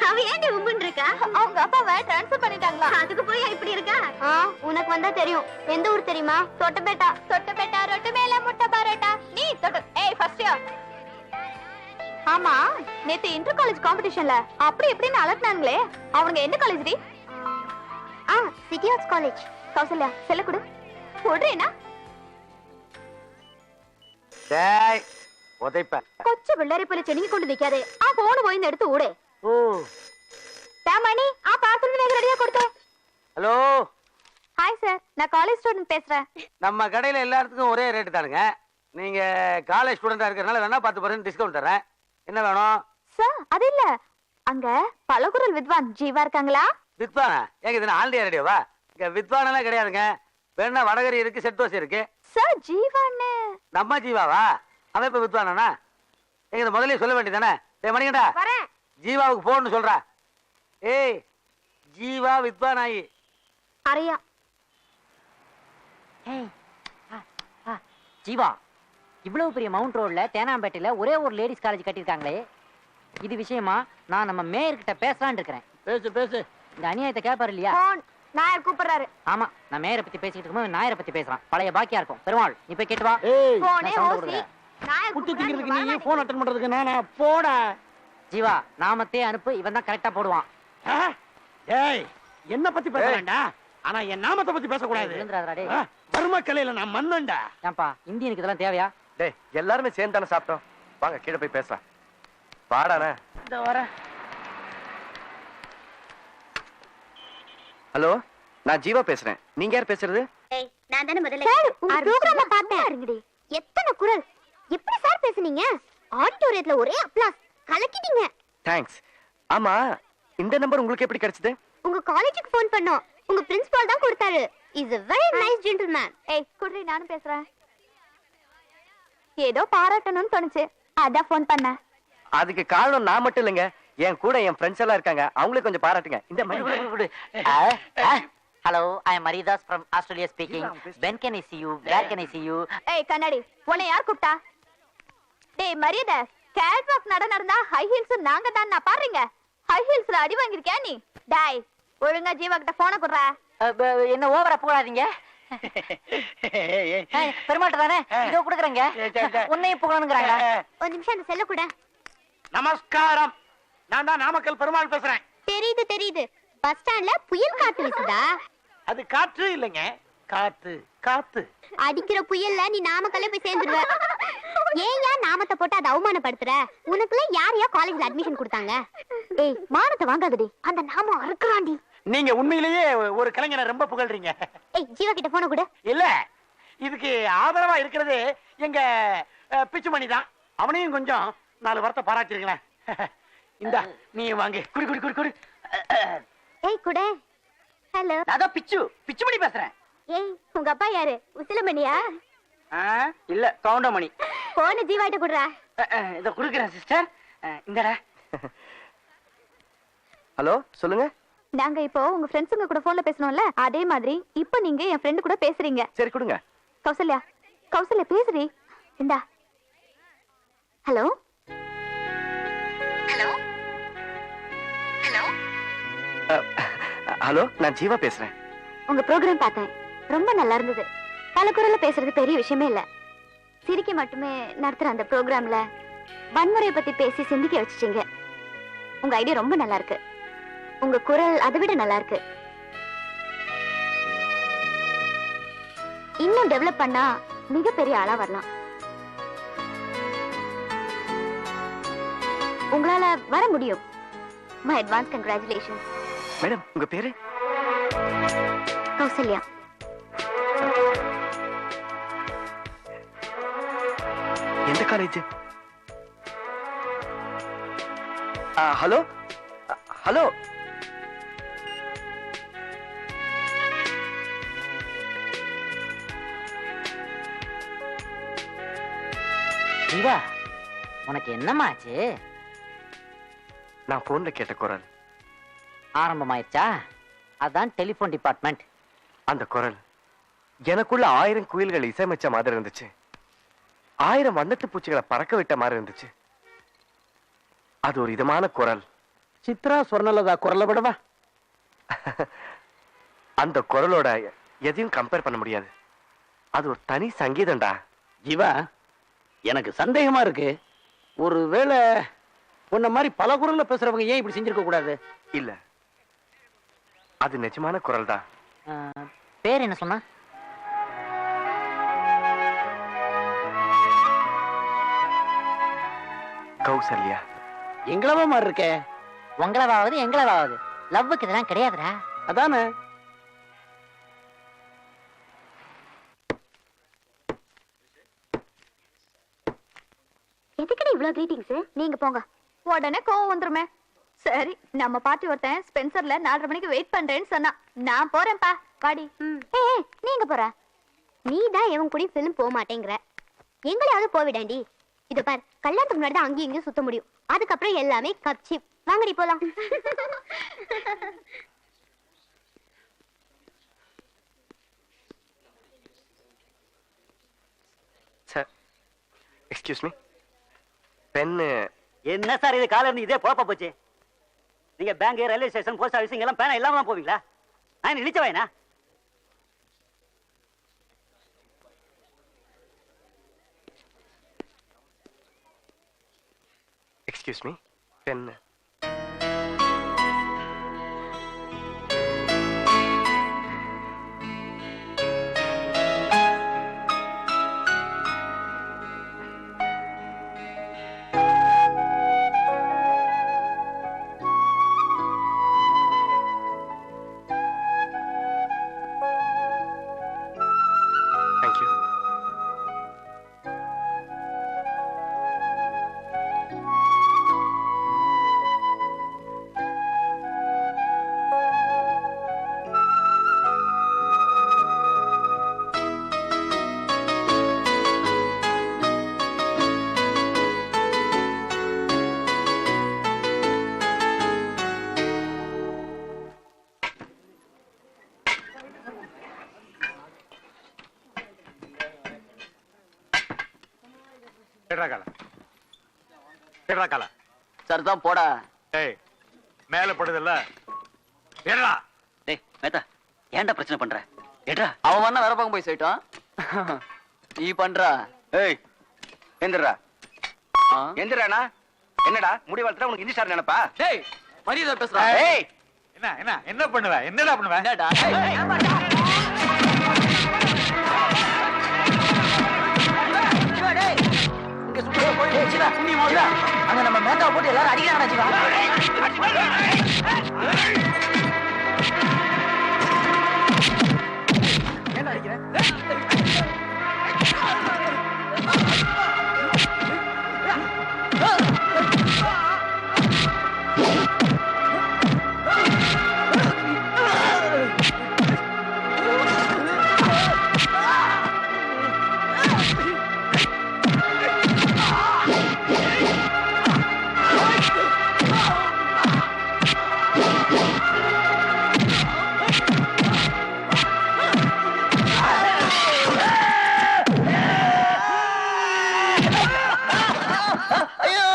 அவ ஏன்டி உம்புன்னு இருக்கா? அவங்க அப்பாவை ட்ரான்ஸ்ஃபர் பண்ணிட்டாங்களா? அதுக்கு போய் இப்படி இருக்கா? உனக்கு வந்தா தெரியும். எந்த ஊர் தெரியுமா? தொட்டபேட்டா. தொட்டபேட்டா ரொட்டு மேல முட்டை பரோட்டா. நீ தொட்டு ஏய் ஃபர்ஸ்ட் இயர். ஆமா, நேத்து இன்டர் காலேஜ் காம்படிஷன்ல அப்படி இப்படின்னு அலட்னாங்களே, அவங்க எந்த காலேஜ் டி? City arts college. கௌசல்யா செல்ல கொடு. போடுறேனா? டேய் உதைப்ப. கொச்சு பிள்ளரை போல செடிங்க கொண்டு நிக்காதே. போன் போய் எடுத்து ஓடு. ஓ தாமணி பார்சல் வேக ரெடியா கொடுத்து. ஹலோ. ஹாய் சார், நான் காலேஜ் ஸ்டூடண்ட் பேசுறேன். நம்ம கடையில எல்லாத்துக்கும் ஒரே ரேட் தானுங்க. நீங்க காலேஜ் ஸ்டூடெண்டா இருக்கறனால வேணா 10% டிஸ்கவுண்ட் தரேன். என்ன வேணும்? சார் அது இல்ல, அங்க பலகுரல் வித்வான் ஜீவா இருக்காங்களா? வித்வானா? ஏங்க இது ஆல்டியா ரேடியோவா? இங்க வித்வானெல்லாம் கிடையாதுங்க. வேணா வடகரி இருக்கு, செட் தோசை இருக்கு. சார் ஜீவான்னு நம்ம ஜீவாவா? அவன் இப்ப வித்வானா? எங்க இத முதல்லயே சொல்ல வேண்டியதானே? டேய் மணிகண்டா, வரேன். ஜீவாவுக்கு போன்னு சொல்றா. ஏய் ஜீவா வித்வானாயி அரையா. ஜீவா, இவ்வளவு பெரிய மவுண்ட் ரோட்ல தேனாம்பேட்டையில ஒரே ஒரு லேடிஸ் காலேஜ் கட்டிருக்காங்களே, இது விஷயமா நான் நம்ம மேயர் கிட்ட பேசலாம்னு இருக்கிறேன். பேசு பேசு. இந்த அநியாயத்தை கேட்பாரு இல்லையா? நாயர் கூப்பிடுறாரு. ஆமா, நான் மேயரை பத்தி பேசிட்டு இருக்கும்போது நாயரை பத்தி பேசுறான். பழைய பாக்கியா இருக்கும். பெருமாள் நீ போய் கேட்டு வா. ஏய் போனே ஓசி. நாயர் குட்டி திங்கிறதுக்கு நீ போன் அட்டெண்ட் பண்றதுக்கு நானா போடா. ஜீவா, நாமத்தே அனுப்பு, இவன் தான் கரெக்டா போடுவான். ஏய் என்ன பத்தி பேசறேன்டா, ஆனா என் நாமத்தை பத்தி பேச கூடாது. விழுந்துறாதடா டேய். வர்ம கலையில நான் மன்னன்டா. ஏன்பா இந்தியனுக்கு இதெல்லாம் தேவையா? டேய் எல்லாரும் சேர்ந்து தானே சாப்பிட்டோம். வாங்க கீழே போய் பேசலாம். வாடானே. இந்த வர. ஹலோ, நான் ஜீவா பேசுறேன். நீங்க யார் பேசுறது? ஏய் நான் தான முதல்ல உங்க புரோகிராம பார்த்தேன். எத்தனை குரல் எப்படி சார் பேசுனீங்க? ஆடிட்டோரியத்துல ஒரே அப்ளாஸ். கலக்கிட்டீங்க. தேங்க்ஸ். ஆமா, இந்த நம்பர் உங்களுக்கு எப்படி கிடைச்சது? உங்க காலேஜுக்கு ஃபோன் பண்ணோம். உங்க பிரின்சிபால் தான் கொடுத்தாரு. Is a very nice gentleman. ஏய் குட்ரி, நானும் பேசுறேன். ஏதோ பாராட்டணும்னு தோணுச்சு, அதான் ஃபோன் பண்ணேன். அதுக்கு காரணம் நான் மட்டும் இல்லைங்க, என் கூட என் ஃப்ரெண்ட்ஸ் எல்லாம் இருக்காங்க. அவங்களே கொஞ்சம் பாராட்டுங்க. இந்த மாதிரி. Hello, I am Maridas from Australia speaking. When can I see you? Where can I see you? ஏய் கண்ணாடி, உன்னை யார் கூப்பிட்டா? டேய் மரியாதை, கேட் வாக் நடந்தா ஹை ஹீல்ஸ் நாங்க தான் நான் பாருங்க. ஹை ஹீல்ஸ்ல அடி வாங்கிருக்கியா நீ? டேய் ஒழுங்கா ஜீவா கிட்ட போன குடுறா. என்ன ஓவரா புகழாதீங்க. பெருமாட்ட தானே இதோ குடுக்குறேங்க. உன்னையும் புகழணுங்கிறாங்க. ஒரு நிமிஷம் அந்த செல்ல கூட. நமஸ்காரம். நான் தான் நாமக்கல் பெருமாள் பேசுறேன். தெரியுது தெரியுது. பஸ் ஸ்டாண்ட்ல புயல் காத்து வீசுதா? அது காற்று இல்லைங்க, காத்து காத்து. அடிக்கிற புயல்ல நீ நாமக்கல்ல போய் சேர்ந்துடுவ. ஏன்யா நாமத்தை போட்டு அதை அவமானப்படுத்துற? உனக்குள்ள யாரையா காலேஜ்ல அட்மிஷன் கொடுத்தாங்க? ஏய் மானத்தை வாங்காதடி, அந்த நாமம் அறுக்குறாண்டி. நீங்க உண்மையிலேயே ஒரு கலைஞரை ரொம்ப புகழ்றீங்க. ஏய் ஜீவா கிட்ட போன கூட. இல்ல, இதுக்கு ஆதரவா இருக்கிறது எங்க பிச்சுமணி தான். அவனையும் கொஞ்சம் 4 வார்த்தை பாராட்டிருங்களேன். இந்த நீ வாங்க. குடி குடி குடி குடி. ஏய் கூட. ஹலோ, அதான் பிச்சுமணி பேசுறேன். ஏய் உங்க அப்பா யாரு? உசிலமணியா? இல்ல, கவுண்டமணி. போன ஜீவாட்ட குடுறா. இத குடுக்குறேன் சிஸ்டர். இந்தடா. ஹலோ சொல்லுங்க. நாங்க இப்போ உங்க ஃப்ரெண்ட்ஸுங்க கூட போன்ல பேசணும்ல, அதே மாதிரி இப்போ நீங்க என் ஃப்ரெண்ட் கூட பேசுறீங்க. சரி கொடுங்க. கௌசல்யா, கௌசல்யா பேசுறீ. இந்தா. Hello hello hello. ஹலோ, நான் ஜீவா பேசுறேன். உங்க ப்ரோக்ராம் பார்த்தேன், ரொம்ப நல்லா இருந்தது. பல குரல்ல பேசுறது பெரிய விஷயமே இல்ல. சிரிக்க மட்டுமே நடத்துற அந்த ப்ரோக்ராம்ல வன்முறையை பத்தி பேசி சிந்திக்க வச்சுட்டீங்க. உங்க ஐடியா ரொம்ப நல்லா இருக்கு. உங்க குரல் அதை விட நல்லா இருக்கு. இன்னும் டெவலப் பண்ணா மிகப்பெரிய ஆளா வரலாம். உங்களால வர முடியும். My advance congratulations. மேடம் உங்க பேரு? கௌசல்யா. எந்த காலேஜ்? Hello hello. ஜீவா, உனக்கு என்னமாச்சு? நான் போன்ல கேட்ட குரல் ஆரம்பமாயிருச்சா? அதான் டெலிபோன் டிபார்ட்மெண்ட். அந்த குரல் எனக்குள்ள 1000 குயில்கள் இசையமைச்ச மாதிரி இருந்துச்சு. 1000 வண்ணத்து பூச்சிகளை பறக்க விட்ட மாதிரி இருந்துச்சு. அது ஒரு இதமான குரல், சித்ரா சொர்ணலதா குரலை விடவா? அந்த குரலோட எதையும் கம்பேர் பண்ண முடியாது. அது ஒரு தனி சங்கீதம்டா. ஜீவா, எனக்கு சந்தேகமா இருக்கு. ஒருவேளை உன்ன மாதிரி பல குரல்ல பேசுறவங்க ஏன் இப்படி செஞ்சிருக்க கூடாது? இல்ல, அது நிஜமான குரல் தான். பேர் என்ன சொன்னா? கௌசல்யா. எங்களவா மாதிரி இருக்கே. உங்களவாவது எங்களவாவது லவ்வுக்கு இதெல்லாம் கிடையாதுடா. அதானே. எதுக்குன்னு இவ்வளவு கிரீட்டிங்ஸ்? நீங்க போங்க. உடனே கோவம் வந்துருமே. சரி, நம்ம பார்ட்டி ஒருத்தன் ஸ்பென்சர்ல 4:30 மணிக்கு வெயிட் பண்றேன்னு சொன்னா. நான் போறேன்ப்பா, வாடி. ஏய், நீங்க போற? நீ தான் எவன் கூட ஃபிலிம் போக மாட்டேங்கற. எங்களையாவது போவிடாண்டி. இத பார், கல்யாணத்துக்கு முன்னாடி தான் அங்கேயும் இங்கேயும் சுத்த முடியும். அதுக்கப்புறம் எல்லாமே கப்சி. வாங்கடி போலாம். Sir, excuse me. பென்னு. என்ன சார் இது? காலையில இருந்து இதே பொழப்பா போச்சு. நீங்க bank, railway station, post office எல்லாம் பேனா இல்லாம தான் போவீங்களா? நான் இழிச்ச வேணா? Excuse me, pen. Thank you. Sir தான் போடா. ஏய், மேல படுதல்ல. ஏடா. டேய் மேத்தா, ஏன்டா பிரச்சனை பண்ற? ஏடா, அவன் வண்ண வேற பக்கம் போய் போயிட்டான். நீ பண்றா? ஏய், எந்திரா. எந்திரானா? என்னடா முடி வளர்த்துற? உனக்கு இங்கிலீஷ் நினைப்பா? டேய், மரியாதை பேசுறா. ஏய், என்ன பண்ணுவ? என்னடா பண்ணுவ? என்னடா? அங்க நம்ம மேக்காவை போட்டு எல்லாரும் அடிக்கிறாங்க. ஐயோ!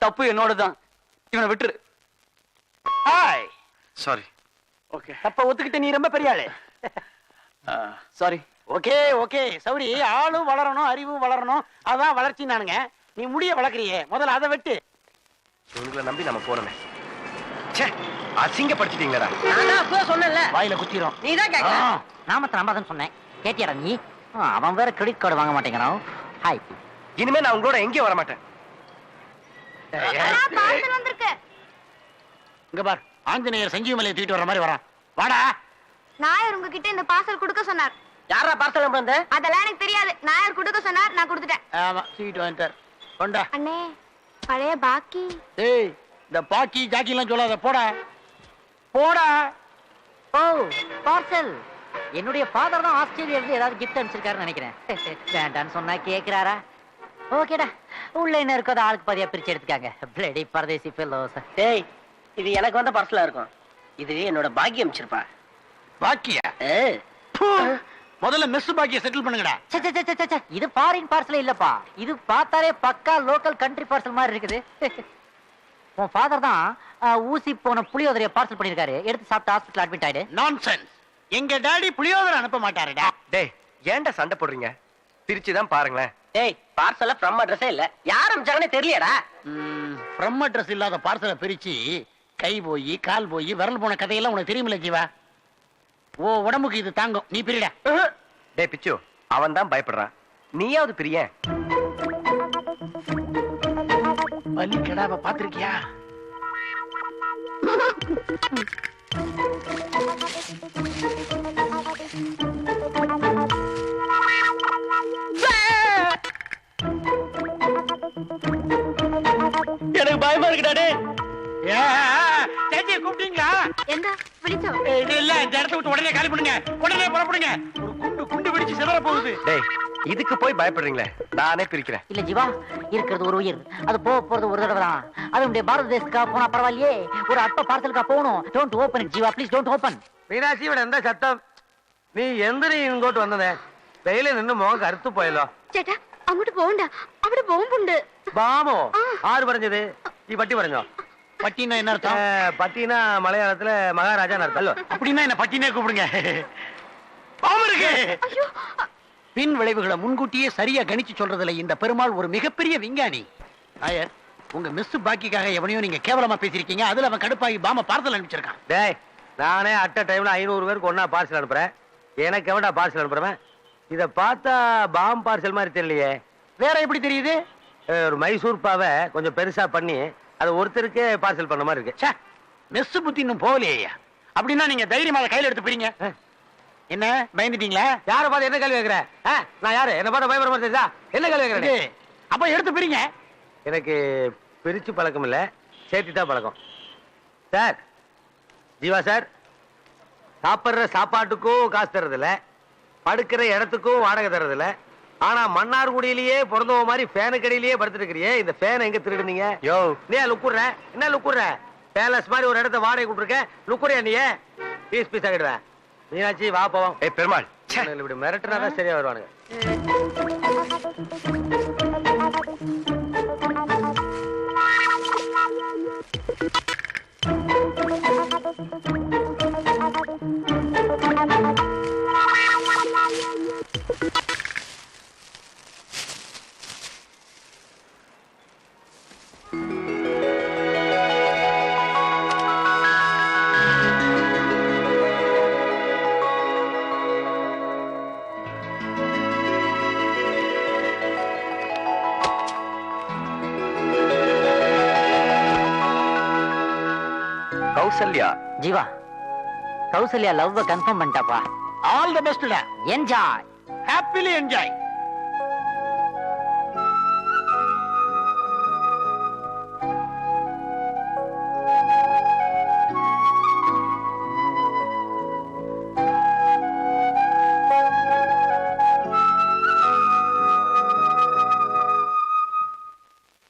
தப்பு என்னோடதான். இவனை விட்டுரு. ஹாய். சாரி. ஓகே. தப்ப ஒத்துக்கிட்ட நீ ரொம்ப பெரிய ஆளு. சாரி. ஓகே ஓகே சௌரி. ஆளும் வளரணும், அறிவும் வளரணும், அதான் வளர்ச்சி. நானுங்க நீ முடிய வளர்க்குறியே, முதல்ல அதை வெட்டு. உங்களை நம்பி நம்ம போறோமே. ச்சே, அசிங்கப்படுத்திட்டீங்களா? நான் அப்பவே சொன்னேன்ல, வாயில குத்திரும். நீ தான் கேட்கல. நாமத்தை நம்பாதன்னு சொன்னேன், கேட்டியாடா நீ? அவன் வேற கிரெடிட் கார்டு வாங்க மாட்டேங்கிறான். ஹாய். இனிமே நான் உங்களோட எங்கேயும் வர மாட்டேன். பார்சல் வந்திருக்கு. இங்க பார், ஆஞ்சநேயர் சஞ்சீவ மலையை தூக்கிட்டு வர மாதிரி வரான். வாடா. நாயர் உங்ககிட்ட இந்த பார்சல் கொடுக்க சொன்னார். யாரா பார்சல் நம்பர் வந்த? அதெல்லாம் எனக்கு தெரியாது. நாயர் கொடுக்க சொன்னார், நான் கொடுத்துட்டேன். ஆமா, தூக்கிட்டு வந்துட்டார். கொண்டா. அண்ணே, பழைய பாக்கி. ஏய், இந்த பாக்கி ஜாக்கி எல்லாம் சொல்லாத. போடா போடா. ஓ, பார்சல். என்னுடைய ஃபாதர் தான் ஆஸ்திரேலியால இருந்து ஏதாவது கிஃப்ட் அனுப்பிச்சிருக்காருன்னு நினைக்கிறேன். வேண்டான்னு சொன்னா கேக்குறாரா? ஓகேடா, உள்ள என்ன இருக்கோ அதை ஆளுக்கு பாதியா பிரிச்சு எடுத்துக்காங்க. பிளடி பரதேசி ஃபெல்லோஸ். டேய், இது எனக்கு வந்த பார்சலா இருக்கும். இது என்னோட பாக்கி அனுப்பிச்சிருப்பா. பாக்கியா? முதல்ல மெஸ் பாக்கிய செட்டில் பண்ணுங்கடா. இது ஃபாரின் பார்சல் இல்லப்பா, இது பார்த்தாலே பக்கா லோக்கல் கண்ட்ரி பார்சல் மாதிரி இருக்குது. உன் ஃபாதர் தான் ஊசி போன புளியோதரைய பார்சல் பண்ணிருக்காரு. எடுத்து சாப்பிட்டு ஹாஸ்பிடல் அட்மிட் ஆயிடு. நான்சென்ஸ். எங்க டாடி புளியோதரை அனுப்ப மாட்டாருடா. டேய், ஏன்டா சண்டை போடுறீங்க? பிரிச்சுதான் பாருங்களேன். டேய், பார்சல்ல ஃப்ரம் அட்ரஸே இல்ல. யார் அனுப்பிச்சாங்கன்னே தெரியலடா. ஃப்ரம் அட்ரஸ் இல்லாத பார்சலை பிரிச்சு கை போய் கால் போய் விரல் போன கதையெல்லாம் உனக்கு தெரியுமில்ல ஜீவா? ஓ உடம்புக்கு இது தாங்கும். நீ பிரிடா. டேய் பிச்சு, அவன் தான் பயப்படுறான், நீயாவது பிரிய. பலி கெடாவ பாத்திருக்கியா? எனக்கு பயமா இருக்குடா. கூப்பிட்டீங்களா? எந்த விழிச்சோ? இல்ல, இந்த இடத்த விட்டு உடனே காலி பண்ணுங்க. உடனே புறப்படுங்க. ஒரு குண்டு குண்டு வெடிச்சு சிதற போகுது. டேய், இதுக்கு போய் பயப்படுறீங்களே, நானே பிரிக்கிறேன். இல்ல ஜீவா, இருக்கிறது ஒரு உயிர், அது போறது ஒரு தடவை தான். அது நம்முடைய பாரத தேசத்துக்கா போனா பரவாயில்லையே, ஒரு அற்ப பார்சலுக்கா போகணும். Don't open it Jeeva, please don't open. Meenakshi, ഇവിടെ എന്താ ശബ്ദം? നീ എന്തിനീ ഇങ്ങോട്ട് വന്നതേ? വെയിലിൽ നിന്ന് മുഖം കറുത്തു പോയല്ലോ. ചേട്ടാ, അങ്ങോട്ട് പോകണ്ട, അവിടെ ബോംബുണ്ട്. ബാമോ? ആര് പറഞ്ഞത്? ഈ പട്ടി പറഞ്ഞോ? பட்டினா என்ன அர்த்தம்? பட்டினா மலையாளத்துல மகாராஜா அர்த்தம். அப்படின்னா என்ன பட்டினே கூப்பிடுங்க. பாவம் இருக்கு. ஐயோ, பின் விளைவுகளை முன்கூட்டியே சரியா கணிச்சு சொல்றதுல இந்த பெருமாள் ஒரு மிகப்பெரிய விஞ்ஞானி. ஆயர், உங்க மிஸ் பாக்கிக்காக எவனையோ நீங்க கேவலமா பேசிருக்கீங்க. அதுல அவன் கடுப்பாகி பாம பார்சல் அனுப்பிச்சிருக்கான். டேய், நானே அட்ட டைம்ல 500 பேருக்கு ஒன்னா பார்சல் அனுப்புறேன். எனக்கு எவன்டா பார்சல் அனுப்புறவன்? இத பார்த்தா பாம் பார்சல் மாதிரி தெரியலையே. வேற எப்படி தெரியுது? ஒரு மைசூர் பாவை கொஞ்சம் பெருசா பண்ணி அது ஒருத்தருக்கே பார்சல் பண்ண மாதிரி இருக்கு. மெஸ் புத்தி இன்னும் போகலையா? அப்படின்னா நீங்க தைரியமா அதை கையில எடுத்து போறீங்க. என்ன பயந்துட்டீங்களா? யார பார்த்து என்ன கேள்வி கேக்குற? நான் யாரு? என்ன பார்த்து பயப்பட மாதிரி தெரியுதா? என்ன கேள்வி கேக்குறேன்? அப்ப எடுத்து போறீங்க. எனக்கு பிரிச்சு பழக்கம் இல்ல, சேர்த்து தான் பழக்கம். சார், ஜீவா சார், சாப்பிடுற சாப்பாட்டுக்கும் காசு தர்றதில்ல, படுக்கிற இடத்துக்கும் வாடகை தர்றதில்ல. ஆனா மன்னார்குடியிலேயே பிறந்தவ மாதிரி ஃபேனுக்கடியிலேயே படுத்துட்டு இருக்கிறியே, இந்த ஃபேனை எங்க திருடுனீங்க? யோ, நீ லுக்குற என்ன லுக்குற? பேலஸ் மாதிரி ஒரு இடத்த வாடகை கொடுத்துருக்கேன், லுக்குறியா நீ? Piece piece ஆகிடுவேன். மீனாட்சி, வா போவோம். ஏய் பெருமாள், இப்படி மிரட்டுனாதான் சரியா வருவானுங்க. கௌசல்யா. ஜீவா, கௌசல்யா லவ் கன்ஃபார்ம் பண்ணிட்டாப்பா. All the best. Enjoy, happily enjoy.